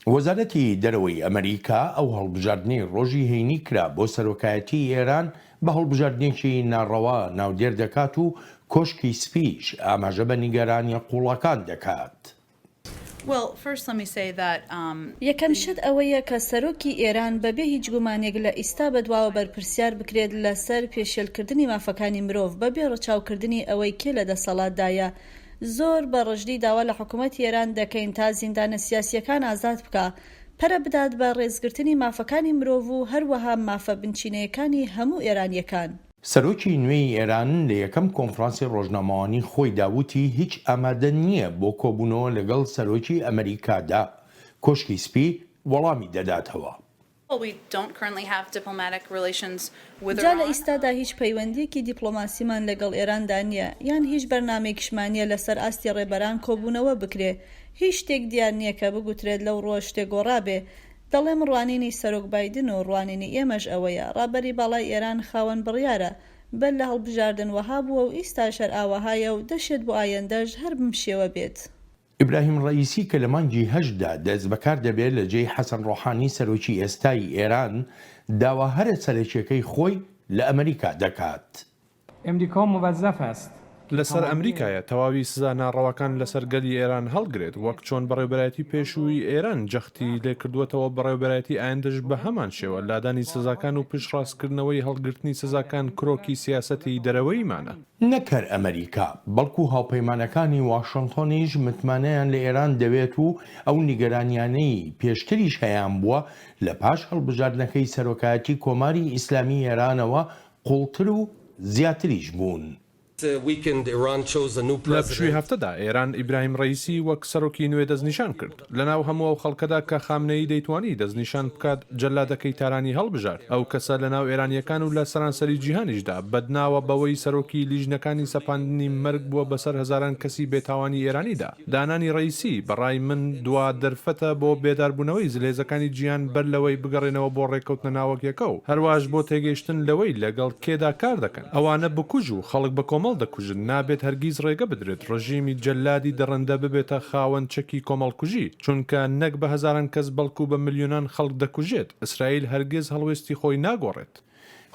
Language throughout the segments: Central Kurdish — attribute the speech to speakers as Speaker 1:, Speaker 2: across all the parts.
Speaker 1: وەزارەتی دەرەوەی ئەمریکا ئەو هەڵبژاردنەی ڕۆژی هەینی کرا بۆ سەرۆکایەتی ئێران بە هەڵبژاردنێکی ناڕەوا ناودێر دەکات و کۆشکی سپیش ئاماژە بە نیگەرانی قوڵەکان دەکات.
Speaker 2: یەکەم شت ئەوەیە کە سەرۆکی ئێران بەبێ هیچ گومانێک لە ئیستا بەدواوە بەرپرسیار بکرێت لەسەر پێشێلکردنی مافەکانی مرۆڤ بەبێ ڕەچاوکردنی ئەوەی کێ لە دەسەڵاتدایە. زۆر بە ڕژدی داوا لە حکوومەتی ئێران دەکەین تا زیندانە سیاسیەکان ئازاد بکە، پەرە بدات بە ڕێزگرتنی مافەکانی مرۆڤ و هەروەها مافە بنچینەکانی هەموو ئێرانیەکان.
Speaker 1: سەرۆکی نوێی ئێران لە یەکەم کۆنفرانسی ڕۆژنامەوانی خۆی داوتی هیچ ئامادە نییە بۆ کۆبوونەوە لەگەڵ سەرۆکی ئەمریکادا کۆشکی سپی وەڵامی دەداتەوە.
Speaker 2: جا لە ئیستادا هیچ پەیوەندیەکی دیپلۆماسیمان لەگەڵ ئێراندا نییە یان هیچ بەرنامێکیشمانیە لەسەر ئاستی ڕێبەران کۆبوونەوە بکرێ. هیچ شتێک دیار نییە کە بگوترێت لەو ڕۆژ شتێک گۆڕابێ. دەڵێم ڕوانینی سەرۆک بایدن و ڕوانینی ئێمەش ئەوەیە ڕابەری باڵای ئێران خاوەن بڕیارە بەر لە هەڵبژاردن وەها بووە و ئیستا شەر ئاوەهایە و دەشێت بۆ ئایندەش هەر بمشێوە بێت.
Speaker 1: ئیبراهیم ڕەئیسی کە لە مانگی هەشدا دەست بەکار دەبێت لە جێی حەسەن ڕۆحانی سەرۆکی ئێستای ئێران داوا هەرە سەرەکیەکەی خۆی لە ئەمریکا دەکات.
Speaker 3: ئەمریکا موەزەف است
Speaker 4: لەسەر ئەمریکایە تەواوی سزا ناڕەوەکان لەسەر گەلی ئێران هەڵگرێت وەک چۆن بەڕێوەبەرەتی پێشووی ئێران جەختی لێکردووەتەوە بەڕێوەبەرەتی ئایندەش بە هەمان شێوە لادانی سزاکان و پشتڕاستکردنەوەی هەڵگرتنی سزاکان کرۆکی سیاسەتی دەرەوەیمانە.
Speaker 1: نەکەر ئەمریکا بەڵکو هاوپەیمانەکانی واشنگتۆنیش متمانەیان لە ئێران دەوێت و ئەو نیگەرانیانەی پێشتریش هەیان بووە لە پاش هەڵبژاردنەکەی سەرۆکایەتی کۆماری ئیسلامی ئێرانەوە قوڵتر و زیاتریش بوون.
Speaker 4: لە پشووی هەفتەدا ئێران ئیبراهیم ڕەئیسی وەک سەرۆکی نوێ دەستنیشان کرد لەناو هەموو ئەو خەڵکەدا کە خامنەی دەیتوانی دەستنیشان بکات جەلادەکەی تارانی هەڵبژارد. ئەو کەسە لەناو ئێرانیەکان و لە سەرانسەری جیهانیشدا بەدناوە بەوەی سەرۆکی لیژنەکانی سەپاندنی مەرگ بووە بەسەر هەزاران کەسی بێتاوانی ئێرانیدا. دانانی ڕەئیسی بەڕای من دوا دەرفەتە بۆ بێداربوونەوەی زلێزەکانی گیان بەر لەوەی بگەڕێنەوە بۆ ڕێکەوتنە ناوەکیەکە و هەروەش بۆ تێگەیشتن لەوەی لەگەڵ کێدا کار دەکەن. ئەوانە بکوژ و خەڵک بە کۆمەڵ دەکوژن نابێت هەرگیز ڕێگە بدرێت ڕژیمی جەلادی دەڕەندە ببێتە خاوەن چەکی کۆمەڵکوژی چونکە نەک بە هەزاران کەس بەڵکو بە ملیۆنان خەڵک دەکوژێت. ئیسرائیل هەرگیز هەڵوێستی خۆی ناگۆڕێت.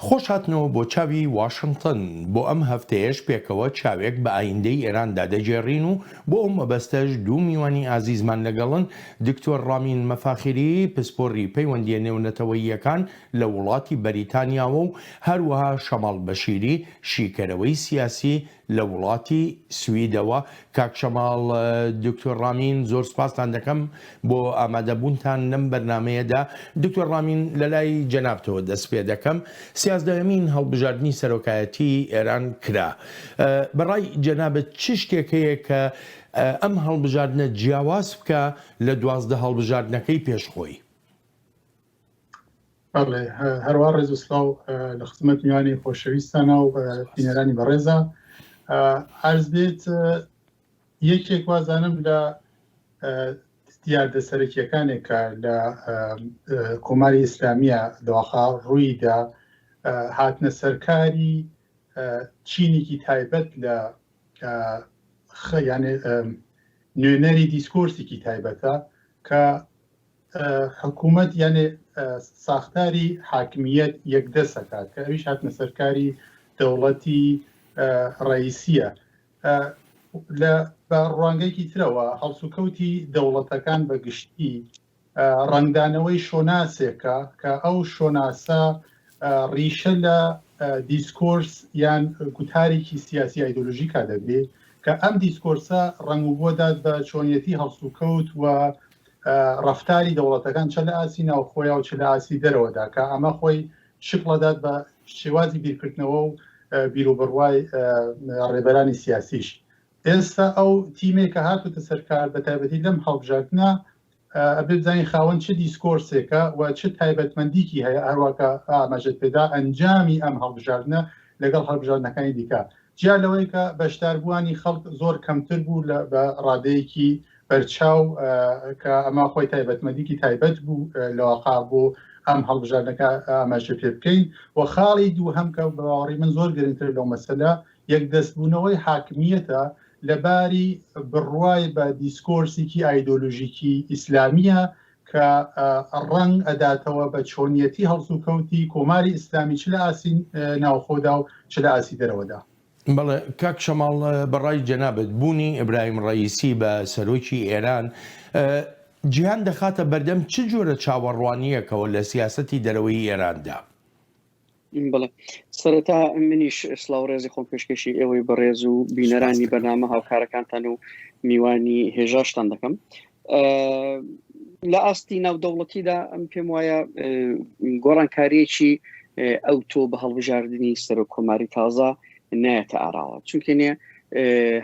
Speaker 1: خۆش هاتنەوە بۆ چاوی واشنگتن بۆ ئەم هەفتەیەش پێکەوە چاوێک بە ئایندەی ئێراندا دەجێڕین و بۆ ئەم مەبەستەش دوو میوانی ئازیزمان لەگەڵن دکتۆر ڕامین مەفاخری پسپۆڕی پەیوەندیە نێونەتەوەییەکان لە وڵاتی بەریتانیاوە و هەروەها شەماڵ بەشیری شیکەرەوەی سیاسی لە وڵاتی سویدەوە. کاک شەماڵ دکتۆر ڕامین زۆر سپاسان دەکەم بۆ ئامادەبوونتان لەم بەرنامەیەدا. دکتۆر ڕامین لە لای جەنابتەوە دەست پێ دەکەم. سیازدەهەمین هەڵبژاردننی سەرۆکایەتی ئێران کرا. بەڕای جەنابەت چ شتێک هەیە کە ئەم هەڵبژاردنە جیاواز بکە لە 12 هەڵبژاردنەکەی پێشخۆی؟
Speaker 5: هەروە ڕێز و سلااو لە خزمەت میوانی خۆشەویستانە و بینەرانی بەڕێزە. عەرز بێت یەکێک وازانم لە دیاردە سەرەکیەکانێکە لە کۆماری ئیسلامیە دواخا ڕوویدا هاتنە سەرکاری چینێکی تایبەت لە یانێ نوێنەری دیسکۆرسێکی تایبەتە کە حکوومەت یانێ ساختاری حاکمیەت یەکدەسەکات کە ئەویش هاتنە سەرکاری دەوڵەتی ڕئیسیە. لە بە ڕوانگەیەکی ترەوە هەڵسوکەوتی دەوڵەتەکان بە گشتی ڕنگدانەوەی شۆناسێکە کە ئەو شۆناسە ڕیشە لە دیسکۆرس یان گوتارێکی سیاسی ئایدۆلۆژیکا دەبێت کە ئەم دیسکۆرسە ڕنگ و بۆدات بە چۆنیەتی هەڵسوکەوت و ڕفتاری دەوڵەتەکان چە لە ئاسی ناوخۆیە و چ لە ئاسی دەرەوەدا کە ئەمە خۆی شکڵەدات بە شێوازی بیرکردنەوە و بیرۆبڕوای ڕێبەرانی سیاسیش. ئێستا ئەو تیمێکە هاتوتە سەرکار بە تایبەتی لەم هەڵبژاردنە ئەبێ بزانین خاوەن چه دیسکۆرسێکە و چه تایبەتمەندیکی هەیە هەروەکە ئاماژەت پێدا ئەنجامی ئەم هەڵبژاردنە لەگەڵ هەڵبژاردنەکانی دیکە. جیا لەوەی کە بەشداربووانی خەڵک زۆر کەمتر بوو بە ڕادەیەکی بەرچاو کە ئەمە خۆی تایبەتمەندیکی تایبەت بوو لەواقع بۆ ئەم هەڵبژاردنەکە ئاماژە پێ بکەین. و خاڵی دووهەم کە بەواڕی من زۆر گرنگتر لەو مەسەلە یەکدەستبوونەوەی حاکمیەتە لەباری بڕوای بە دیسکۆرسێکی ئایدۆلۆژیکی ئیسلامیە کە ڕەنگ ئەداتەوە بە چۆنیەتی هەڵسوکەوتی کۆماری ئیسلامی چ لە ئاسی ناوخۆدا و چ لە ئاسی دەرەوەدا.
Speaker 1: بەڵێ کاک شەماڵ بەڕای جەنابەت بوونی ئیبراهیم ڕەئیسی بە سەرۆکی ئێران جیهان دەخاتە بەردەم چ جۆرە چاوەڕوانیەکەوە لە سیاسەتی دەرەوەی ئێراندا؟
Speaker 6: بڵێ سەرەتا منیش سلااو ڕێزی خۆم پێشکەشی ئێوەی بەڕێز و بینەرانی بەنامە هاوکارەکانتان و میوانی هێژاشتان دەکەم. لە ئاستی ناودەوڵەتیدا ئەم پێم وایە گۆڕانکاریەکی ئەو تۆ بە هەڵبژاردننی سەر کۆماری تازە نایەتە ئاراوە چونکە نیە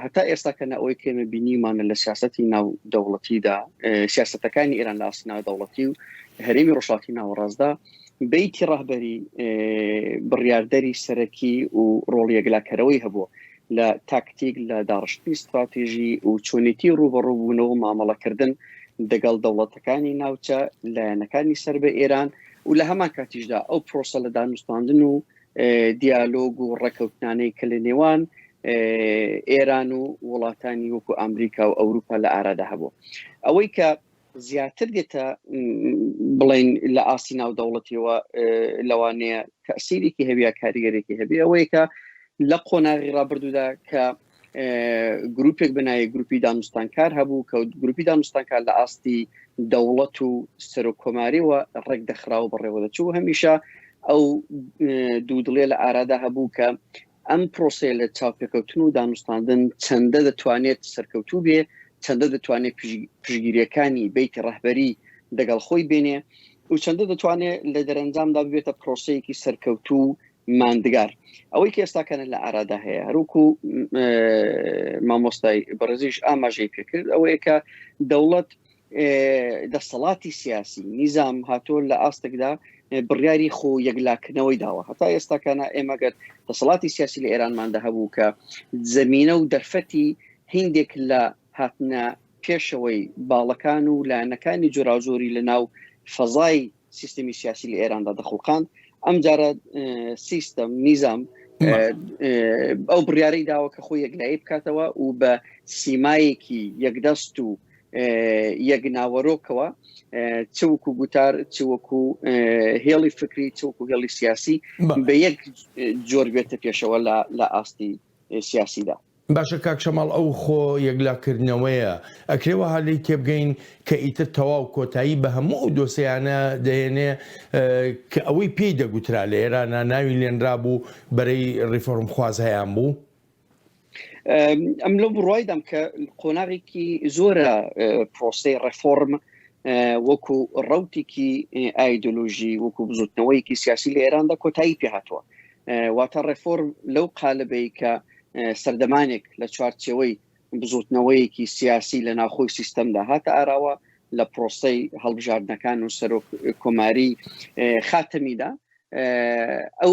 Speaker 6: هەتا ئێستاکەنە ئەوەی کێمە بینیمانە لە سیاسەتی ناودەوڵەتیدا سیاسەتەکانی ئێران لە ئاستی ناودەوڵەتی و هەرێمی ڕۆژهەڵاتی ناوەڕاستدا بەیتی ڕاهبەری بڕیاردەری سەرەکی و ڕۆڵی یەکلاکەرەوەی هەبووە لە تاکتیک لە داڕشتی استراتێژی و چۆنێتی ڕوبەڕووبوونەوە مامەڵەکردن دەگەڵ دەوڵەتەکانی ناوچە لایەنەکانی سەر بە ئێران و لە هەمان کاتیشدا ئەو پرۆسە لە دانوستاندن و دیالۆگ و ڕێکەوتنانەی کە لە نێوان ئێران و وڵاتانی وەکو ئەمریکا و ئەوروپا لە ئارادا هەبووە ئەوەی کە زیاتر دێتە بڵین لە ئاسی ناودەوڵەتیەوە لەوانەیە تەسیرێکی هەبێ کاریگەرێکی هەبێ ئەوەیە کە لە قۆناغی ڕابردوودا کە گروپێک بنایە گروپی دانوستانکار هەبوو کە گروپی دانوستانکار لە ئاستی دەوڵەت و سەرۆکۆماریەوە ڕێک دەخراوە بەڕێوە دەچوو هەمیشە ئەو دوو دڵێ لە ئارادا هەبوو کە ئەم پرۆسێ لە چاوپێکەوتن و دانوستاندن چەندە دەتوانێت سەرکەوتوو بێ چەندە دەتوانێت پشگیریەکانی بەیتی ڕەهبەری دەگەڵ خۆی بێنێ و چەندە دەتوانێت لە دەرەنجامدا ببێتە پرۆسەیەکی سەرکەوتوو ماندگار ئەوەی کە ئێستاکەنە لە ئارادا هەیە هەروکو مامۆستای بەڕێزیش ئاماژەی پێکرد ئەوەیە کە دەوڵەت دەسەڵاتی سیاسی نیزام هاتۆ لە ئاستێکدا بڕیاری خۆ یەکلاکردنەوەی داوە هەتا ئێستاکانە ئێمەگەر دەسەڵاتی سیاسی لە ئێرانماندا هەبوو کە زەمینە و دەرفەتی هیندێک لە هاتنە پێشەوەی باڵەکان و لایەنەکانی جۆراوجۆری لە ناو فەزای سیستمی سیاسی لە ئێراندا دەخڵقاند ئەم جارە سیستەم نیزام ئەو بڕیارەی داوە کە خۆی یەکلایی بکاتەوە و بە سیمایەکی یەکدەست و یەک ناوەڕۆکەوە چوەکو گوتار چوەکو هێڵی فکری چوەکو هێڵی سیاسی بە یەک جۆر بێتە پێشەوە لە ئاستی سیاسیدا.
Speaker 1: باشە کاک شەماڵ ئەو خۆ یەکلاکردنەوەیە ئەکرێوە هەلەی تێبگەین کە ئیتر تەواو کۆتایی بە هەموو دۆسیانە دەهێنێ کە ئەوەی پێی دەگوترا لە ئێرانە ناوی لێنرا بوو بەرەی ڕیفۆرم خواز هەیان بوو.
Speaker 6: ئەم لەو بڕوایدام کە قۆناغێکی زۆرە پرۆسەی ڕێفۆرم وەکو ڕەوتێکی ئایدۆلۆژی وەکو بزوتنەوەیکی سیاسی لە ئێراندا کۆتایی پێهاتووە واتە ڕێفۆرم لەو قالبەی کە سەردەمانێک لە چوارچێوەی بزوتنەوەیەکی سیاسی لە ناوخۆی سیستەمدا هاتە ئاراوە لە پرۆسەی هەڵبژاردنەکان و سەرۆک کۆماری خاتەمیدا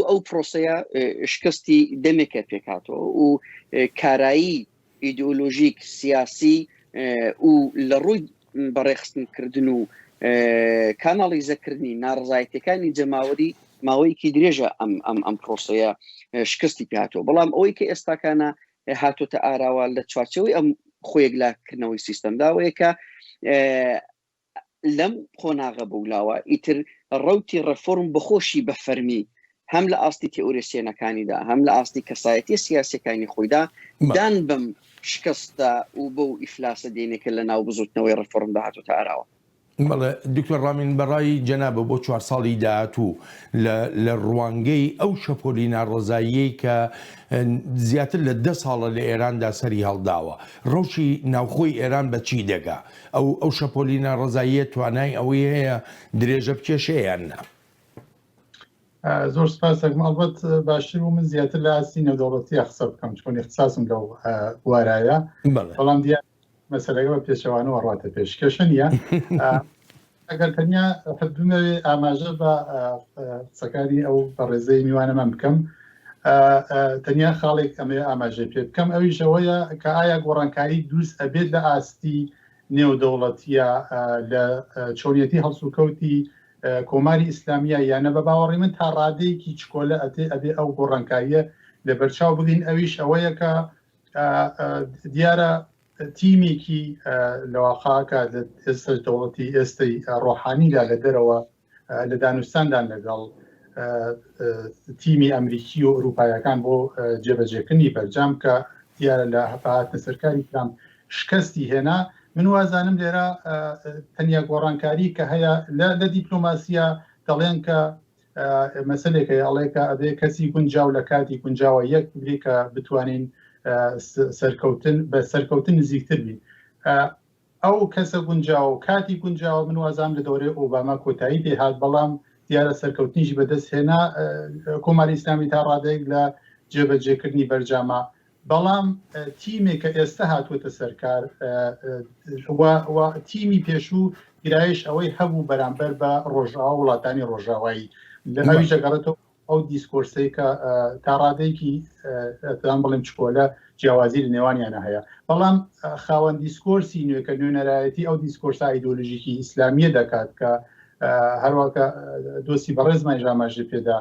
Speaker 6: ئەو پرۆسەیە شکستی دەمێکە پێکاتەوە و کارایی ئیدئۆلۆژیک سیاسی و لە ڕووی بەڕێخستنکردن و کاناڵیزەکردنی ناڕزایەتەکانی جەماوەری ماوەیەکی درێژە ئەم پرۆسەیە شکستی پێهاتەوە بەڵام ئەوەی کە ئێستاکانە هاتوتە ئاراوە لە چوارچەوەی ئەم خۆیەکلاکردنەوەی سیستەمداوەیە کە لەم قۆناغە بوولاوە ئیتر ڕەوتی ڕەفۆرم بەخۆشی بە فەرمی هەم لە ئاستی تێئورێسیەنەکانیدا هەم لە ئاستی کەسایەتی سیاسەکانی خۆیدا دان بم شکستە و بۆ ئیفلاسە دێنێکە لە ناو بزوتنەوەی ڕەفۆرمدا هاتوتە ئاراوە.
Speaker 1: بەڵێ دکتۆر ڕامین بەڕای جەنابە بۆ 4 ساڵی داهاتوو لە ڕوانگەی ئەو شەپۆلی ناڕزاییەی کە زیاتر لە 10 ساڵە لە ئێراندا سەری هەڵداوە ڕەوشی ناوخۆی ئێران بە چی دەگا ئەو شەپۆلی ناڕزاییە توانای ئەوەی هەیە درێژە بکێشەیان نا.
Speaker 5: زۆر سپاسەکەم ئەڵبەت باشتر و من زیاتر لە ئاسی نەودەوڵەتی قسە بکەم چۆن اختصاصم لەو وارایە بەڵام دیار مەسەلەکە بە پێچەوانەوە ڕاتە پێشکەشە نیە ئەگەر تەنیا حدونەوێ ئاماژە بە قسەکانی ئەو بەڕێزەی میوانەمان بکەم تەنیا خاڵێک ئەمێ ئاماژەی پێ بکەم ئەویشەوەیە کە ئایا گۆڕانکاری دروست ئەبێت لە ئاستی نێودەوڵەتیە لە چۆنیەتی هەڵسوکەوتی کۆماری ئیسلامیە یانە بە باوەڕی من تا ڕادەیەکی چکۆلە ئەبێ ئەو گۆڕانکاریە لە بەرچاو بگین ئەویش ئەوەیە کە دیارە تیمێکی لەواقعکە لە ئێستا دەوڵەتی ئێستای ڕۆحانیدا لە دەرەوە لە دانوستاندان لەگەڵ تیمی ئەمریکی و ئەوروپایەکان بۆ جێبەجێکردنی بەرجام کە دیارە لە هەفاهاتە سەرکاری ترامپ شکستی هێنا. من وازانم لێرە تەنیا گۆڕانکاری کە هەیە لە دیپلۆماسیە دەڵێن کە مەسلێکە ئەڵێکە ئەبێ کەسی گونجاو لە کاتی گونجاوە یەک بگری کە بتوانین بە سەرکەوتن نزیکتر بین. ئەو کەسە گونجاو کاتی گونجاوە من وازام لە دەورەی ئۆباما کۆتایی پێهات، بەڵام دیارە سەرکەوتنیشی بەدەست هێنا کۆماری ئیسلامی تا ڕادەیەک لە جێبەجێکردنی بەرجامە. بەڵام تیمێک کە ئێستا هاتووەتە سەرکار تیمی پێشوو گرایش ئەوەی هەبوو بەرامبەر بە ڕۆژاوا وڵاتانی ڕۆژاوایی لە هەوی دەگەڕێتەوە ئەو دیسکۆرسی کە تا ڕادەیەکی دەم بڵێم چکۆلە جیاوازی لە نێوانیانە هەیە. بەڵام خاوەن دیسکۆرسی نوێکە نوێنەرایەتی ئەو دیسکۆرسا ئایدۆلۆژیکی ئیسلامیە دەکات کە هەروەکە دۆستی بەڕێزمای ژاماژە پێدا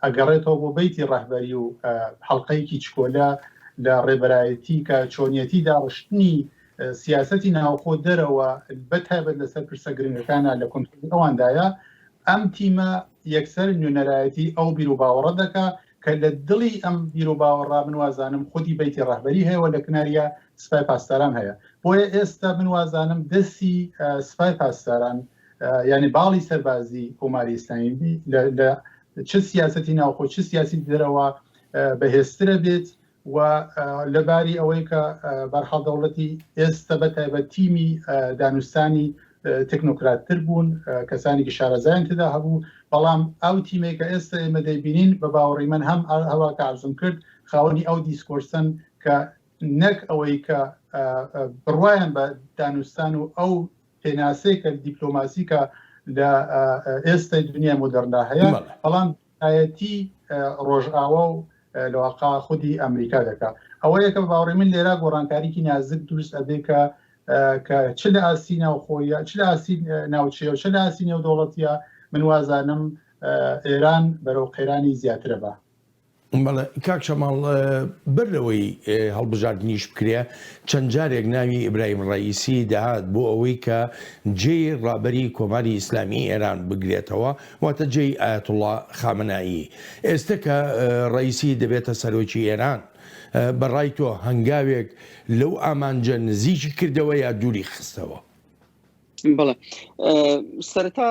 Speaker 5: ئەگەڕێتەوە بۆ بەیتی ڕەهبەری و حەڵقەیەکی چکۆلە لە ڕێبەرایەتی کە چۆنیەتی داڕشتنی سیاسەتی ناوخۆ دەرەوە بەتایبەت لەسەر پرسە گرنگەکانە لە کۆنترۆلی ئەواندایە. ئەم تیمە یەکسەر نوێنەرایەتی ئەو بیر و باوەڕە دەکا کە لە دڵی ئەم بیر و باوەڕا من وازانم خودی بەیتی ڕەهبەری هەیە و لە کناریە سوپای پاسداران هەیە. بۆیە ئێستا من وازانم دەستی سوپای پاسداران یعنی باڵی سەربازی کۆماری ئیسلامی لە چه سیاسەتی ناوخۆ چه سیاسی دەرەوە بەهێزترە بێت و لەباری ئەوەی کە بەرحەڵ دەوڵەتی ئێستا بەتایبەت تیمی دانوستانی تکنۆکراتتر بوون، کەسانێکی شارەزایان تێدا هەبوو. بەڵام ئەو تیمێک کە ئێستا ئێمە دەیبینین بە باوەڕی من هەم هەواکە ئارزوم کرد خاوەنی ئەو دیسکۆرسن کە نەک ئەوەی کە بڕوایان بە دانوستان و ئەو پێناسەی کە دیپلۆماسی کە لە ئێستا دنیا مۆدەرندا هەیە، بەڵام ئاەتی ڕۆژئاوا و لەواقع خودی ئەمریکا دەکات. ئەوەیە کە باوەڕی من لێرە گۆڕانکاریکی نازک دروست ئەبێ کە چ لە ئاسی ناوخۆیە چ لە ئاسی ناوچەیە و چ لە ئاسی نێودەوڵەتیە من وازانم ئێران بەرەو قەیرانی زیاترە بە.
Speaker 1: بەڵێ کاک شەماڵ بەر لەوەی هەڵبژاردنیش بکرێ چەند جارێک ناوی ئیبراهیم ڕەئیسی دەهات بۆ ئەوەی کە جێی ڕابەری کۆماری ئیسلامی ئێران بگرێتەوە، واتە جێی ئایەتوڵڵا خامنایی. ئێستا کە ڕەئیسی دەبێتە سەرۆکی ئێران بەڕای تۆ هەنگاوێک لەو ئامانجە نزیکی کردەوە یا دووری خستەوە؟
Speaker 6: بەڵێ سەرەتا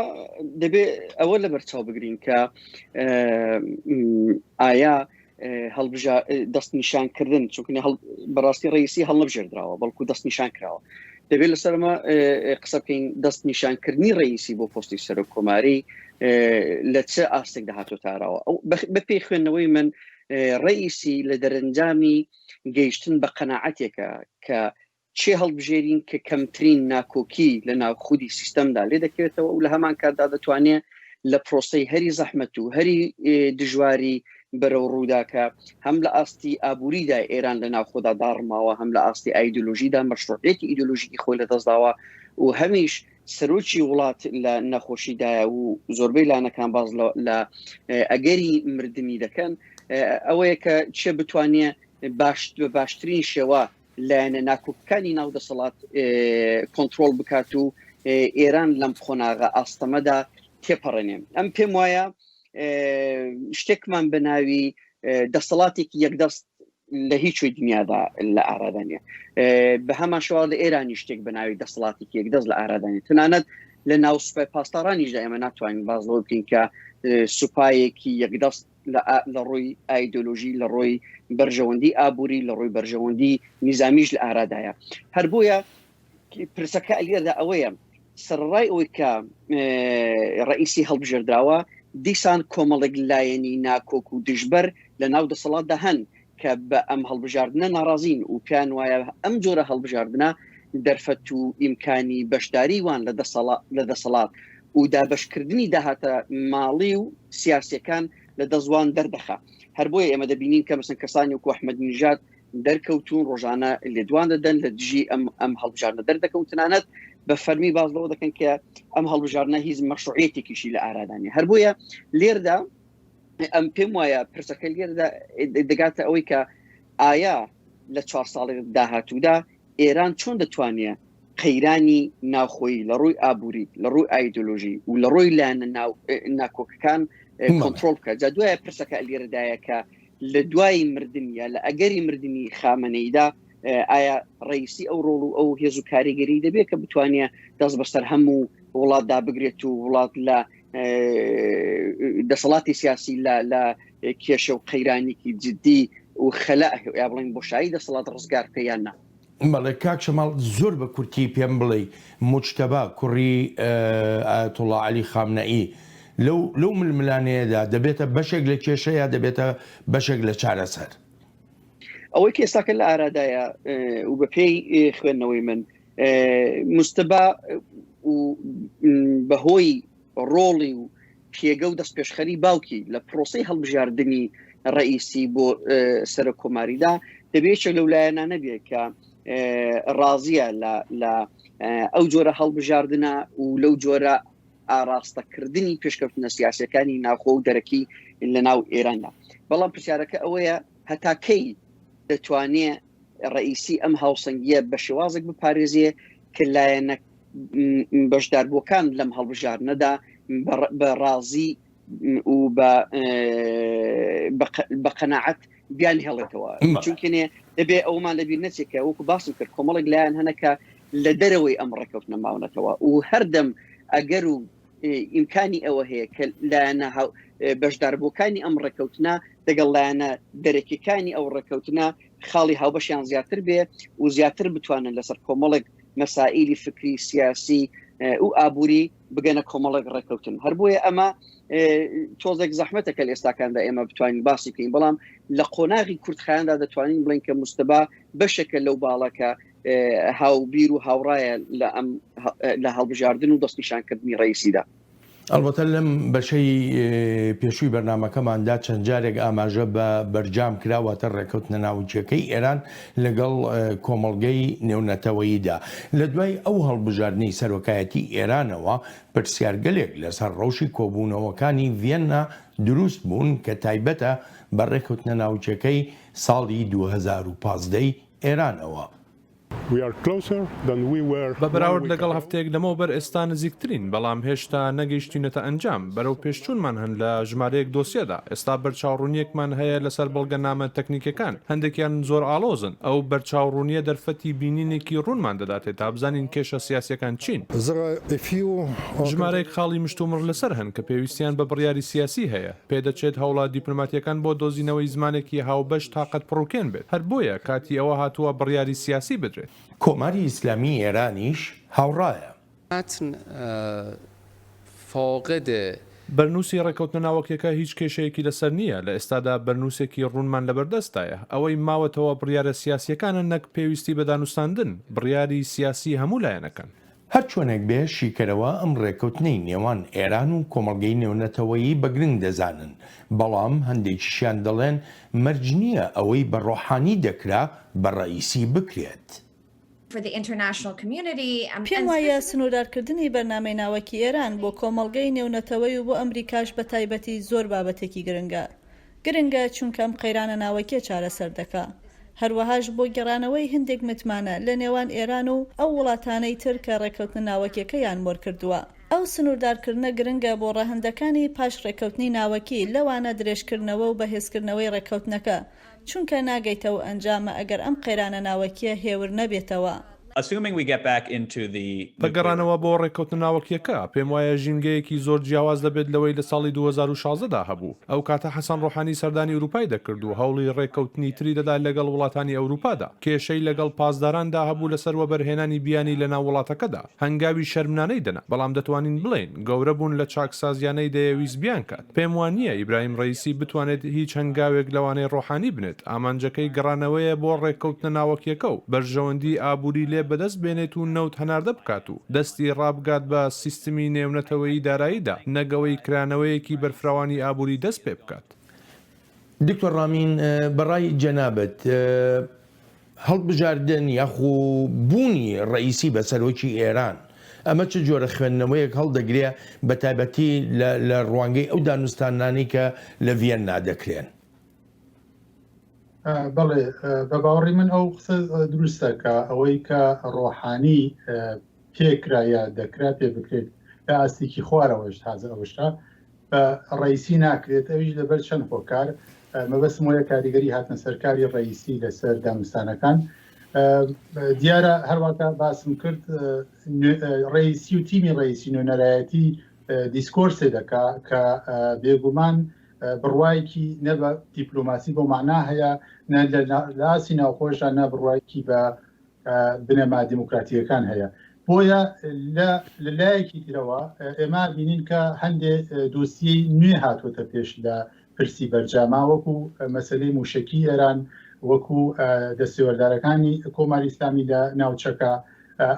Speaker 6: دەبێ ئەوە لە بەرچاو بگرین کە ئایا دەست نیشانکردن چونکە بەڕاستی ڕئیسی هەڵ نەبژێردراوە بەڵکو دەست نیشان کراوە. دەبێت لەسەرمە قسە بکەین دەست نیشانکردنی ڕئیسی بۆ پۆستی سەرۆک کۆماری لە چه ئاستێک داهاتۆ تاراوە. بە پێی خوێندنەوەی من ڕئیسی لە دەرەنجامی گەیشتن بە قەناعەتێکە کە چێ هەڵبژێرین کە کەمترین ناکۆکی لە ناوخودی سیستەمدا لێ دەکرێتەوە و لە هەمان کاتدا دەتوانێت لە پرۆسەی هەری زەحمەت و هەری دژواری بەرەو ڕووداکە هەم لە ئاستی ئابووریدا ئێران لە ناوخۆدا داڕماوە، هەم لە ئاستی ئایدۆلۆژیدا مەشروعیەتی ئیدۆلۆژیکی خۆی لەدەستداوە و هەمیش سەرۆکی وڵات لە نەخۆشیدایە و زۆربەی لانەکان باز لە ئەگەری مردنی دەکەن. ئەوەیە کە چێ بتوانێت باشترین شێوە لایەنە ناکۆکەکانی ناو دەسەڵات کۆنتترۆل بکات و ئێران لەم خۆناغا ئاستەمەدا تێپەڕێنێ. ئەم پێم وایە شتێکمان بەناوی دەسەڵاتێکی یەکدەست لە هیچ دنیادا لە ئارادانە بە هەمان شێوە لە ئێرانی شتێک بەناوی دەسەڵاتێکی یەکدەست لە ئارادانە تەنانەت لە ناو سوپای پاسدارانیشدا ئێمە ناتوانین بازەوە بکەین کە سوپایەکی یەکدەست لە ڕۆی ئایدۆلۆژی لە ڕۆی بەرژەوەندی ئابووری لە ڕۆی بەرژەوەندی نیزامیش لە ئارادایە. هەر بۆیە پرسەکە ئەلێردا ئەوەیە سەرڕای ئەوەی کە ڕئیسی هەڵبژێردراوە دیسان کۆمەڵێک لایەنی ناکۆک و دژبەر لە ناو دەسەڵاتدا هەن کە بە ئەم هەڵبژاردنە ناڕازین و پیان وایە ئەم جۆرە هەڵبژاردنە دەرفەت و ئیمکانی بەشداری وان لە دەسەڵات و دابەشکردنی داهاتە ماڵی و سیاسیەکان لە دەزوان دەردەخە. هەر بۆیە ئێمە دەبینین کە مەسەن کەسانی وەکو ئەحمەدینژاد دەرکەوتون ڕۆژانە لێدوان دەدەن لە دژی ئەم هەڵبژاردنە دەردەکەون تەنانەت بە فەرمی بازەوە دەکەن کە ئەم هەڵبژاردنە هیچ مەشروعیەتێکیشی لە ئارادانی. هەر بۆیە لێردا ئەم پێم وایە پرسەکە لێردا دەگاتە ئەوەی کە ئایا لە 4 ساڵی داهاتوودا ئێران چۆن دەتوانێت قەیرانی ناوخۆیی لە ڕووی ئابووری لە ڕووی ئایدۆلۆژی و لە ڕۆی لایەنە ناکۆکەکان کۆنتترۆل بکە جا دوایە پرسەکە لێرەدایە کە لە دوای مردنیە لە ئەگەری مردنی خامنەیدا ئایا ڕئیسی ئەو ڕۆڵ و ئەو هێز و کاریگەری دەبێت کە بتوانێت دەست بەسەر هەموو وڵاتدا بگرێت و وڵات لە دەسەڵاتی سیاسی لە کێشە و قەیرانێکی جددی و خەلا یا بڵین بۆشایی دەسەڵات ڕزگار پێیان نا
Speaker 1: بەڵێ کاک شەماڵ زۆر بە کورتی پێم بڵێ موجتەبا کوڕی ئایەتوڵڵا عەلی خامنەئی لەو ململانەیەدا دەبێتە بەشێک لە کێشەیە دەبێتە بەشێک لە چارەسەر
Speaker 6: ئەوەی کە ئێستاکە لە ئارادایە و بە پێی خوێندنەوەی من مستەبا و بەهۆی ڕۆڵی و پێگە و دەست پێشخەری باوکی لە پرۆسەی هەڵبژاردننی ڕئیسی بۆ سەر کۆماریدا دەبێت لەو لایەنانە بێت کە ڕازیە لە ئەو جۆرە هەڵبژاردنە و لەو جۆرە ئاراستەکردنی پێشکەوتنە سیاسەکانی ناوخۆ و دەرەکی لە ناو ئێراندا بەڵام پرسیارەکە ئەوەیە هەتاکەی دەتوانێت ڕئیسی ئەم هاوسەنگیە بە شێوازێک بپارێزیە کە لایەنە بەشداربووەکان لەم هەڵبژاردنەدا بە ڕازی و بە قەناعەت بیان هێڵێتەوە چونکێنێ دەبێ ئەومان لەبیر نەچێکە وەکو باسم کرد کۆمەڵێک لایەن هەنەکە لە دەرەوەی ئەم ڕێکەوتنە ماونەتەوە و هەردەم ئەگەر و ئیمکانی ئەوە هەیە کە لایەنە بەشداربووەکانی ئەم ڕێکەوتنە دەگەڵ لایەنە دەرەکیەکانی ئەو ڕێکەوتنە خاڵی هاوبەشیان زیاتر بێ و زیاتر بتوانن لەسەر کۆمەڵێک مەسائیلی فکری سیاسی و ئابووری بگەنە کۆمەڵێک ڕێکەوتن هەر بۆیە ئەمە تۆزێک زەحمەتەکە لە ئێستاکاندا ئێمە بتوانین باسی بکەین بەڵام لە قۆناغی کوردخایاندا دەتوانین بڵین کە مستەبا بەشێکە لەو باڵەکە هاوبیر و هاوڕایە لە هەڵبژاردن و دەستنیشانکردنی ڕئیسیدا
Speaker 1: ئەلبەتە لەم بەشەی پێشووی بەرنامەکەماندا چەند جارێک ئاماژە بە بەرجام کراوەتە ڕێکەوتنە ناوچەکەی ئێران لەگەڵ کۆمەڵگەی نێونەتەوەییدا لە دوای ئەو هەڵبژاردنەی سەرۆکایەتی ئێرانەوە پرسیارگەلێک لەسەر ڕەوشی کۆبوونەوەکانی ڤێننا دروست بوون کە تایبەتە بە ڕێکەوتنە ناوچەکەی ساڵی 2015 ئێرانەوە.
Speaker 4: بە بەراورد لەگەڵ هەفتەیەک لەمەوبەر ئێستا نزیکترین بەڵام هێشتا نەگەیشتینەتە ئەنجام بەرەو پێشچوونمان هەن لە ژمارەیەک دۆسیەدا ئێستا بەرچاوڕوونیەکمان هەیە لەسەر بەڵگەنامە تەکنیکەکان هەندێکیان زۆر ئالۆزن ئەو بەرچاوڕوونیە دەرفەتی بینینێکی ڕوونمان دەداتێت تا بزانین کێشە سیاسیەکان چین ژمارەیەک خاڵی مشتومڕ لەسەر هەن کە پێویستیان بە بڕیاری سیاسی هەیە پێدەچێت هەوڵات دیپلۆماتیەکان بۆ دۆزینەوەی زمانێکی هاوبەش تاقەت پڕوکێن بێت هەر بۆیە کاتی ئەوە هاتووە بڕیاری سیاسی بدرێت
Speaker 1: کۆماری ئیسلامی ئێرانیش هاوڕایە
Speaker 4: بەرنووسی ڕێکەوتنە ناوەکیەکە هیچ کێشەیەکی لەسەر نییە لە ئێستادا بەرنووسێکی ڕوونمان لەبەردەستایە ئەوەی ماوەتەوە بڕیارە سیاسیەکانە نەک پێویستی بە دانوستاندن بڕیاری سیاسی هەموو لایەنەکان
Speaker 1: هەر چۆنێک بێ شیکەرەوە ئەم ڕێکەوتنەی نێوان ئێران و کۆمەڵگەی نێونەتەوەیی بە گرنگ دەزانن بەڵام هەندێکیشیان دەڵێن مەرج نییە ئەوەی بە ڕۆحانی دەکرا بە ڕئیسی بکرێت.
Speaker 2: پێم وایە سنووردارکردنی بەرنامەی ناوەکی ئێران بۆ کۆمەڵگەی نێونەتەوەی و بۆ ئەمریکاش بە تایبەتی زۆر بابەتێکی گرنگە چونکە ئەم قەیرانە ناوەکیە چارەسەر دەکا هەروەهاش بۆ گەڕانەوەی هەندێک متمانە لە نێوان ئێران و ئەو وڵاتانەی تر کە ڕێکەوتنە ناوەکیەکەیان مۆر کردووە ئەو سنووردارکردنە گرنگە بۆ ڕەهەندەکانی پاش ڕێکەوتنی ناوەکی لەوانە درێژکردنەوە و بەهێزکردنەوەی ڕێکەوتنەکە چونکە ناگەیتەوە ئەنجامە ئەگەر ئەم قەیرانە ناوەکیە هێور نەبێتەوە.
Speaker 4: بەگەڕانەوە بۆ ڕێکەوتنە ناوەکیەکە پێم وایە ژینگەیەکی زۆر جیاواز دەبێت لەوەی لە ساڵی 2016دا هەبوو ئەو کاتە حەسەن ڕۆحانی سەردانی ئەوروپای دەکرد و هەوڵی ڕێکەوتنی تری دەدا لەگەڵ وڵاتانی ئەوروپادا کێشەی لەگەڵ پاسداراندا هەبوو لەسەر وەبەرهێنانی بیانی لە ناو وڵاتەکەدا هەنگاوی شەرمنانەی دەنا بەڵام دەتوانین بڵێن گەورە بوون لە چاکسازیانەی دەیەویست بیان کات پێم وان نییە ئیبراهیم ڕئیسی بتوانێت هیچ هەنگاوێک لەوانەی ڕۆحانی بنێت ئامانجەکەی گەڕانەوەیە بۆ ڕێکەوتنە ناوەکیەکە و بەرژەوەندی ئابووری لێ بەدەست بێنێت و نەوت هەناردە بکات و دەستی ڕابگات بە سیستمی نێونەتەوەی داراییدا نەگەوەی کرانەوەیەکی بەرفراوانی ئابووری دەست پێ بکات.
Speaker 1: دکتۆر ڕامین بەڕای جەنابەت هەڵبژاردن یاخۆ بوونی ڕئیسی بە سەرۆکی ئێران ئەمە چه جۆرە خوێندنەوەیەک هەڵدەگرێ بە تایبەتی لە ڕوانگەی ئەو دانوستانانی کە لە ڤێننا دەکرێن؟
Speaker 5: بەڵێ بە باوەڕی من ئەو قسە دروستە کە ئەوەی کە ڕۆحانی پێکرایە دەکرا پێ بکرێت لە ئاستێکی خوارەوەش تازە ئەوشتا بە ڕئیسی ناکرێت ئەویش لەبەر چەند هۆکار مەبەستم وەیە کاریگەری هاتنە سەرکاری ڕئیسی لەسەر دامستانەکان دیارە هەروەکە باسم کرد ڕئیسی و تیمی ڕئیسی نوێنەرایەتی دیسکۆرسێ دەکا کە بێگومان بڕوایکی نە بە دیپلۆماسی بۆ معنا هەیە لە ئاسی ناوخۆشە نە بڕوایکی بە بنەما دیموکراتیەکان هەیە بۆیە لە لایەکی ترەوە ئێمە بینین کە هەندێک دۆسیەی نوێ هاتوۆتە پێش لە پرسی بەرجاما وەکو مەسلەی موشکی ئێران وەکو دەستێوەردارەکانی کۆماری ئیسلامی لە ناوچەکە